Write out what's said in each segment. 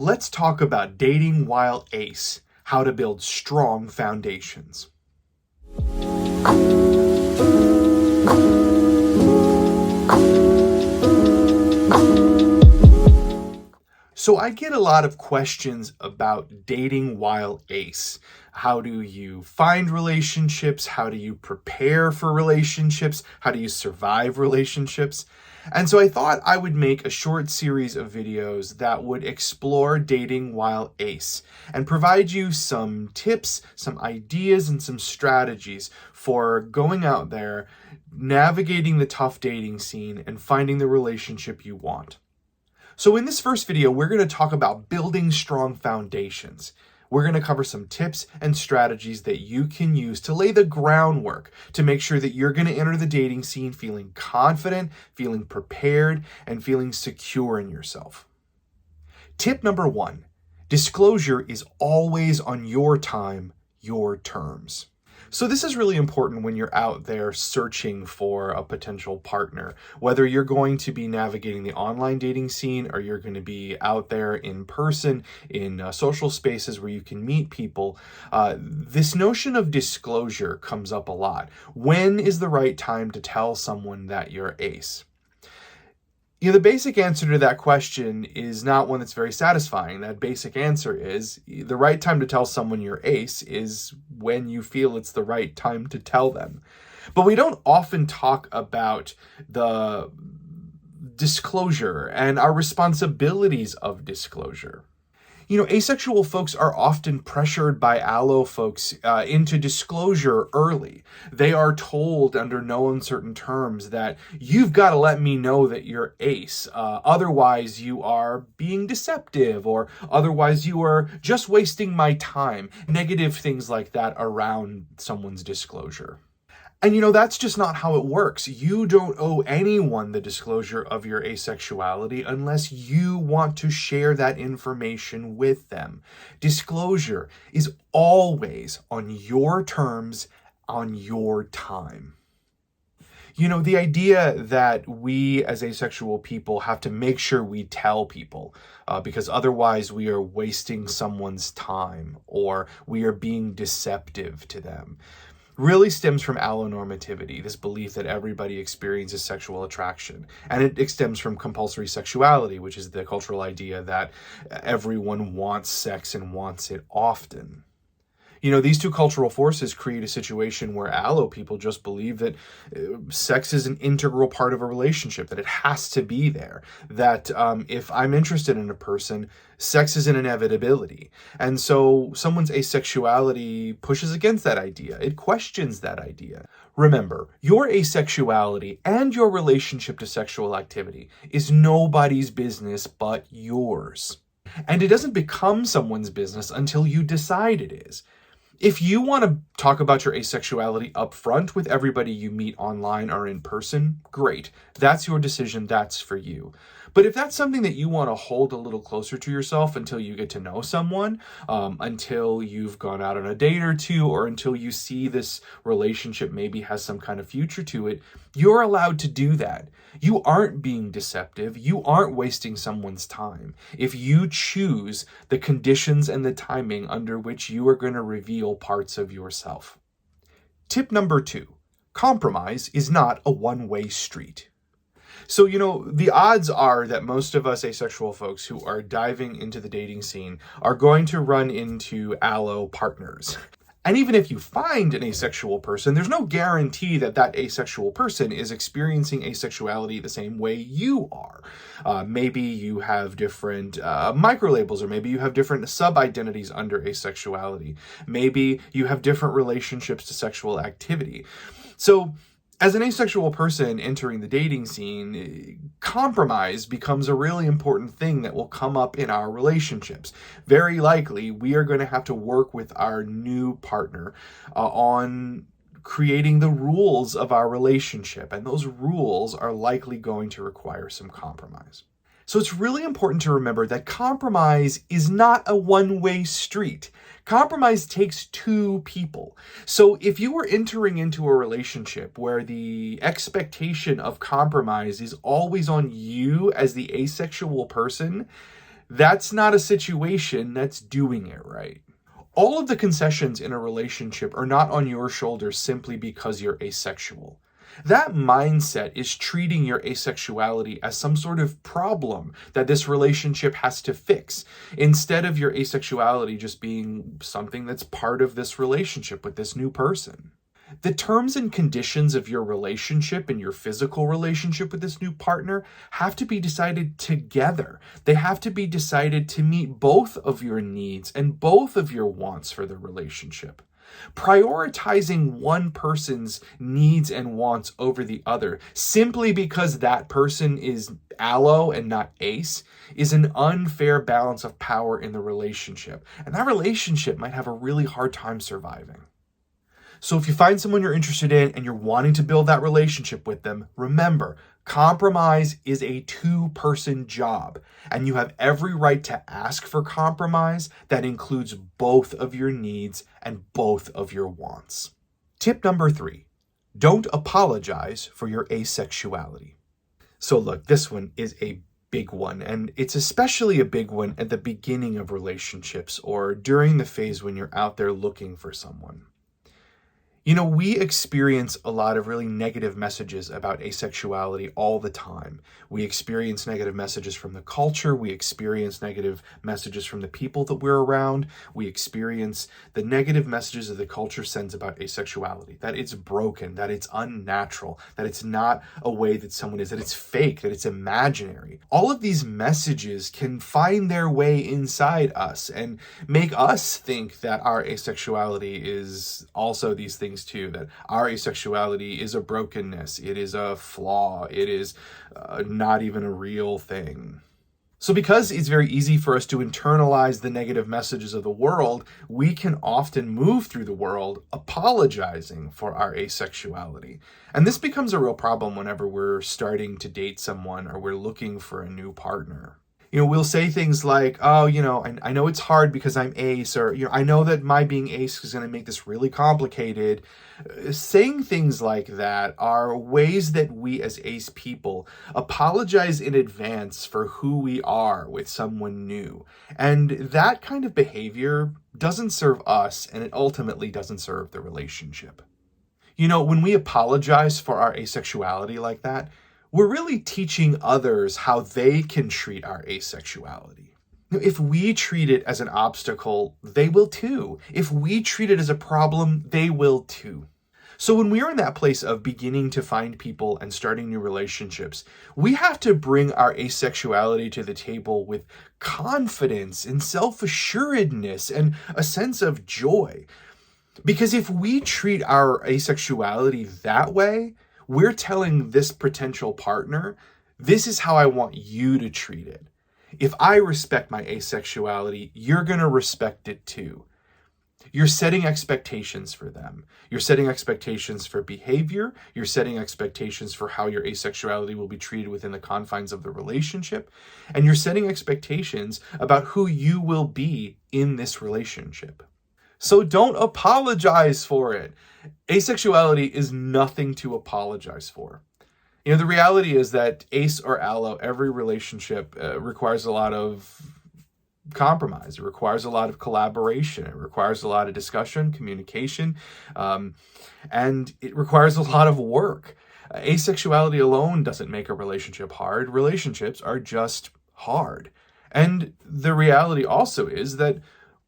Let's talk about dating while ace, how to build strong foundations. So I get a lot of questions about dating while ace. How do you find relationships? How do you prepare for relationships? How do you survive relationships? And so I thought I would make a short series of videos that would explore dating while ace and provide you some tips, some ideas, and some strategies for going out there, navigating the tough dating scene, and finding the relationship you want. So in this first video, we're going to talk about building strong foundations. We're going to cover some tips and strategies that you can use to lay the groundwork to make sure that you're going to enter the dating scene feeling confident, feeling prepared, and feeling secure in yourself. Tip number 1, disclosure is always on your time, your terms. So this is really important when you're out there searching for a potential partner, whether you're going to be navigating the online dating scene or you're going to be out there in person in social spaces where you can meet people. This notion of disclosure comes up a lot. When is the right time to tell someone that you're ace? The basic answer to that question is not one that's very satisfying. That basic answer is the right time to tell someone you're ace is when you feel it's the right time to tell them. But we don't often talk about the disclosure and our responsibilities of disclosure. Asexual folks are often pressured by allo folks into disclosure early. They are told under no uncertain terms that you've got to let me know that you're ace. Otherwise, you are being deceptive, or otherwise you are just wasting my time. Negative things like that around someone's disclosure. And that's just not how it works. You don't owe anyone the disclosure of your asexuality unless you want to share that information with them. Disclosure is always on your terms, on your time. The idea that we as asexual people have to make sure we tell people because otherwise we are wasting someone's time or we are being deceptive to them really stems from allonormativity, this belief that everybody experiences sexual attraction. And it stems from compulsory sexuality, which is the cultural idea that everyone wants sex and wants it often. These two cultural forces create a situation where allo people just believe that sex is an integral part of a relationship, that it has to be there, that if I'm interested in a person, sex is an inevitability. And so someone's asexuality pushes against that idea. It questions that idea. Remember, your asexuality and your relationship to sexual activity is nobody's business but yours. And it doesn't become someone's business until you decide it is. If you want to talk about your asexuality up front with everybody you meet online or in person, great. That's your decision. That's for you. But if that's something that you want to hold a little closer to yourself until you get to know someone, until you've gone out on a date or two, or until you see this relationship maybe has some kind of future to it, you're allowed to do that. You aren't being deceptive. You aren't wasting someone's time. If you choose the conditions and the timing under which you are going to reveal parts of yourself. Tip number 2, compromise is not a one-way street. So, the odds are that most of us asexual folks who are diving into the dating scene are going to run into allo partners. And even if you find an asexual person, there's no guarantee that that asexual person is experiencing asexuality the same way you are. Maybe you have different microlabels, or maybe you have different sub-identities under asexuality. Maybe you have different relationships to sexual activity. So as an asexual person entering the dating scene, compromise becomes a really important thing that will come up in our relationships. Very likely, we are going to have to work with our new partner on creating the rules of our relationship, and those rules are likely going to require some compromise. So it's really important to remember that compromise is not a one-way street. Compromise takes two people. So if you were entering into a relationship where the expectation of compromise is always on you as the asexual person, That's not a situation that's doing it right. All of the concessions in a relationship are not on your shoulders simply because you're asexual. That mindset is treating your asexuality as some sort of problem that this relationship has to fix, instead of your asexuality just being something that's part of this relationship with this new person. The terms and conditions of your relationship and your physical relationship with this new partner have to be decided together. They have to be decided to meet both of your needs and both of your wants for the relationship. Prioritizing one person's needs and wants over the other simply because that person is allo and not ace is an unfair balance of power in the relationship. And that relationship might have a really hard time surviving. So if you find someone you're interested in and you're wanting to build that relationship with them, remember, compromise is a two-person job, and you have every right to ask for compromise that includes both of your needs and both of your wants. Tip number 3, don't apologize for your asexuality. So look, this one is a big one, and it's especially a big one at the beginning of relationships or during the phase when you're out there looking for someone. You know, we experience a lot of really negative messages about asexuality all the time. We experience negative messages from the culture. We experience negative messages from the people that we're around. We experience the negative messages that the culture sends about asexuality, that it's broken, that it's unnatural, that it's not a way that someone is, that it's fake, that it's imaginary. All of these messages can find their way inside us and make us think that our asexuality is also these things too, that our asexuality is a brokenness, it is a flaw, it is not even a real thing. So because it's very easy for us to internalize the negative messages of the world, we can often move through the world apologizing for our asexuality. And this becomes a real problem whenever we're starting to date someone or we're looking for a new partner. You know, we'll say things like, oh, I know it's hard because I'm ace, or, I know that my being ace is going to make this really complicated. Saying things like that are ways that we as ace people apologize in advance for who we are with someone new. And that kind of behavior doesn't serve us, and it ultimately doesn't serve the relationship. You know, when we apologize for our asexuality like that, we're really teaching others how they can treat our asexuality. If we treat it as an obstacle, they will too. If we treat it as a problem, they will too. So when we are in that place of beginning to find people and starting new relationships, we have to bring our asexuality to the table with confidence and self-assuredness and a sense of joy. Because if we treat our asexuality that way, we're telling this potential partner, this is how I want you to treat it. If I respect my asexuality, you're going to respect it too. You're setting expectations for them. You're setting expectations for behavior. You're setting expectations for how your asexuality will be treated within the confines of the relationship. And you're setting expectations about who you will be in this relationship. So don't apologize for it. Asexuality is nothing to apologize for. You know, the reality is that ace or allo, every relationship requires a lot of compromise. It requires a lot of collaboration. It requires a lot of discussion, communication, and it requires a lot of work. Asexuality alone doesn't make a relationship hard. Relationships are just hard. And the reality also is that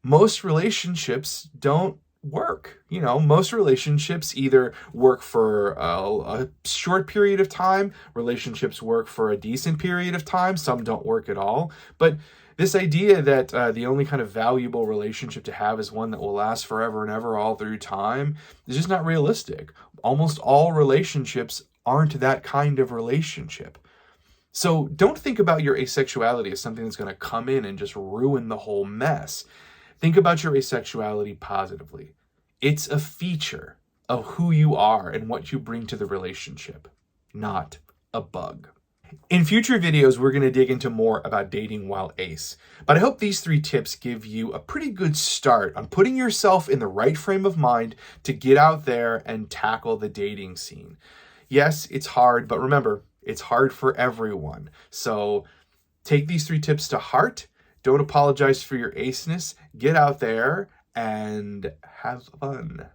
most relationships don't work. You know, most relationships either work for a short period of time, relationships work for a decent period of time, some don't work at all. But this idea that the only kind of valuable relationship to have is one that will last forever and ever all through time is just not realistic. Almost all relationships aren't that kind of relationship. So don't think about your asexuality as something that's going to come in and just ruin the whole mess. Think about your asexuality positively. It's a feature of who you are and what you bring to the relationship, not a bug. In future videos, we're going to dig into more about dating while ace, but I hope these 3 tips give you a pretty good start on putting yourself in the right frame of mind to get out there and tackle the dating scene. Yes, it's hard, but remember, it's hard for everyone. So take these 3 tips to heart. Don't apologize for your aceness. Get out there and have fun.